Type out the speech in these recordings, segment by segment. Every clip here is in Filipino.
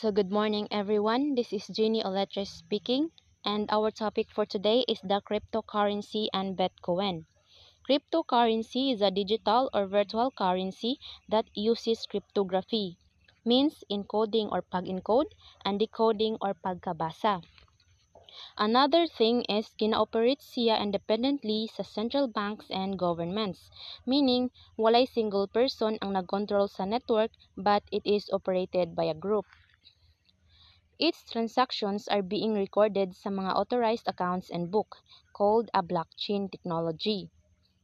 So good morning everyone. This is Jeannie Oletres speaking, and our topic for today is the cryptocurrency and Bitcoin. Cryptocurrency is a digital or virtual currency that uses cryptography, means encoding or pag-encode, and decoding or pagkabasa. Another thing is gina-operate siya independently sa central banks and governments, meaning walay single person ang nagkontrol sa network but it is operated by a group. Its transactions are being recorded sa mga authorized accounts and book, called a blockchain technology.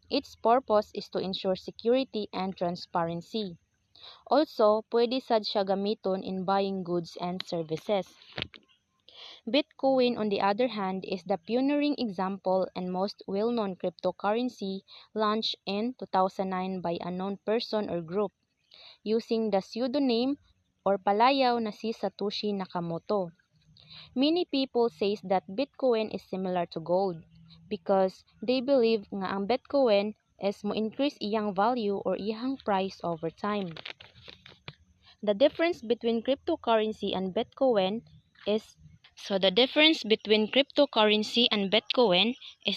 Its purpose is to ensure security and transparency. Also, pwede sad siya gamiton in buying goods and services. Bitcoin, on the other hand, is the pioneering example and most well-known cryptocurrency launched in 2009 by a known person or group using the pseudonym or palayaw na si Satoshi Nakamoto. Many people say that Bitcoin is similar to gold because they believe nga ang Bitcoin is mo increase iyang value or iyang price over time. The difference between cryptocurrency and Bitcoin is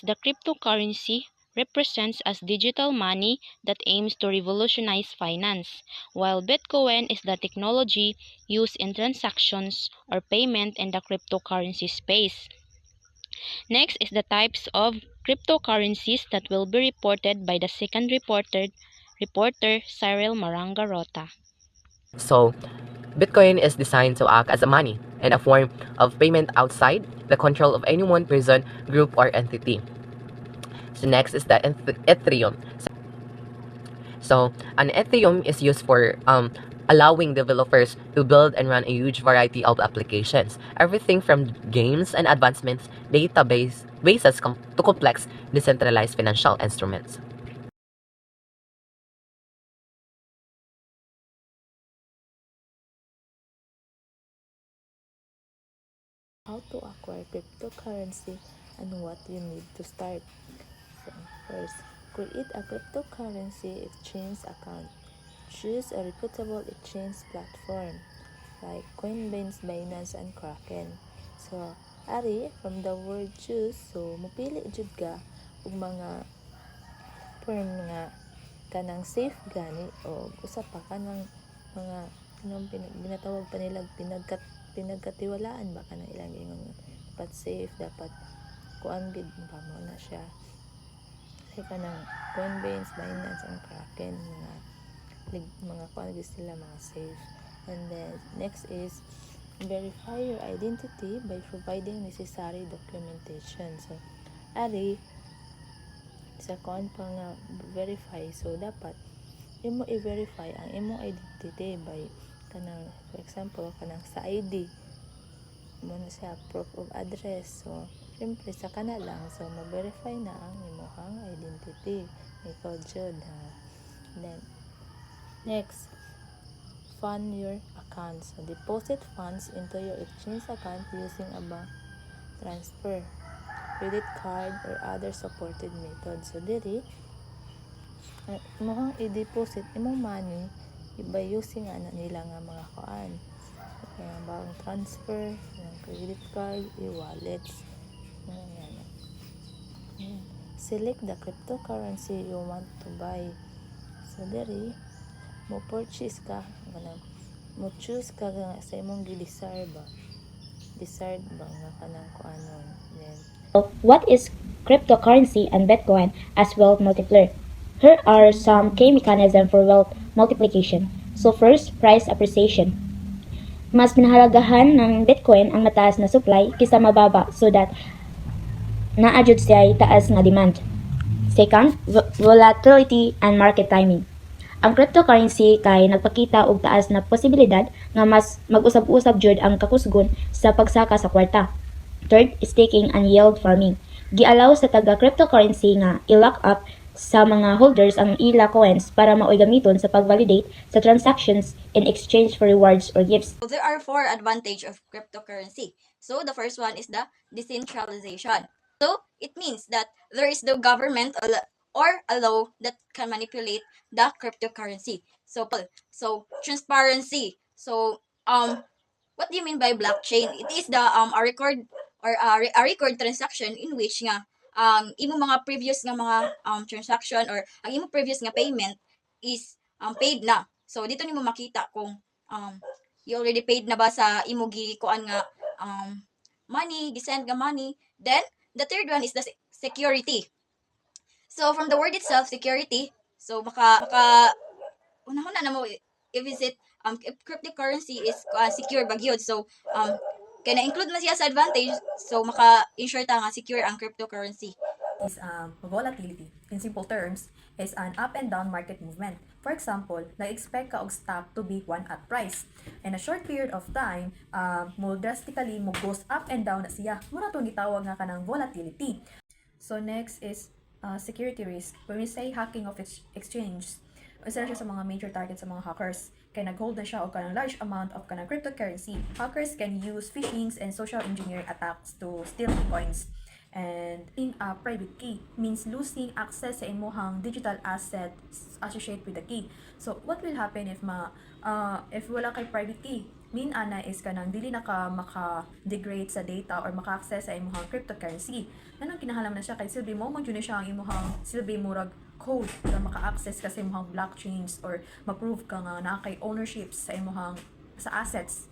the cryptocurrency represents as digital money that aims to revolutionize finance, while Bitcoin is the technology used in transactions or payment in the cryptocurrency space. Next is the types of cryptocurrencies that will be reported by the second reporter Cyril Marangarota. So, Bitcoin is designed to act as a money and a form of payment outside the control of any one person, group, or entity. So, next is the Ethereum. So, an Ethereum is used for allowing developers to build and run a huge variety of applications. Everything from games and advancements, bases to complex decentralized financial instruments. How to acquire cryptocurrency and what you need to start. So, first, create a cryptocurrency exchange account. Choose a reputable exchange platform like Coinbase, Binance, and Kraken. So, ari, from the word choose, so mupili jud ka og mga firm nga kanang safe gani o usa pa kanang mga kanang ginatawag pa nila pinagkatiwalaan ba kanang ilang ingon dapat safe, dapat kuan gid ba mo na siya like kanang Coinbase, Binance, and Kraken mga kuan gid sila mga safe. And then next is verify your identity by providing necessary documentation. So ari sa kuan pa nga verify, so dapat imo i-verify ang imong identity by kanang for example kanang sa ID mo na siya proof of address. So syempre sa kana lang, so ma-verify na ang imong identity ikaw jud ha. Then next, fund your account. So deposit funds into your exchange account using a bank transfer, credit card, or other supported methods. So diri imong i-deposit imong money by using nila nga mga kuan bank transfer, credit card, e-wallets. Select the cryptocurrency you want to buy. So diri mo purchase ka mo choose ka nga sa imong desired ba nga kanang kuanon. Then What is cryptocurrency and Bitcoin as wealth multiplier? Here are some key mechanisms for wealth multiplication. So first, price appreciation. Mas pinahalagahan ng Bitcoin ang mataas na supply kaysa mababa so that naadjud siya taas nga demand. Second, volatility and market timing. Ang cryptocurrency kay nagpakita og taas na posibilidad nga mas mag-usab-usab jud ang kakusgon sa pagsaka sa kwarta. Third, staking and yield farming. Gialaw sa taga-cryptocurrency nga i-lock up sa mga holders ang ila coins para maoy gamiton sa pag-validate sa transactions in exchange for rewards or gifts. So there are four advantages of cryptocurrency. So the first one is the decentralization. So it means that there is no government or a law that can manipulate the cryptocurrency. So transparency. So what do you mean by blockchain? It is the a record or a record transaction in which nga imo mga previous nga mga transaction or ang imo previous nga payment is paid na. So dito nimo makita kung you already paid na ba sa imo kuan nga money, gisend nga money. Then the third one is the security. So from the word itself, security, so maka unahuna na mo i-visit if cryptocurrency is secure ba gyud. So kaya na-include man siya sa advantage, so maka-ensure ta nga secure ang cryptocurrency. Is volatility. In simple terms, is an up and down market movement. For example, na-expect ka og stock to be one at price. In a short period of time, mo drastically mo goes up and down na siya. Mura to gitawag nga kanang volatility. So next is security risk. When we say hacking of exchange, isa siya sa mga major target sa mga hackers. Kaya nag-hold na siya o kanang large amount of kanang cryptocurrency. Hackers can use phishings and social engineering attacks to steal coins. And in a private key means losing access sa imuhang digital asset associated with the key. So what will happen if wala kay private key? Mean ana is kanang dili na ka maka-degrade sa data or maka-access sa imuhang cryptocurrency. Nanang kinahanglan na siya kay silbi mo jud siya ang imuhang silbi murag code na maka-access kasi imuhang blockchains or ma-prove ka nga na kay ownership sa imuhang sa assets.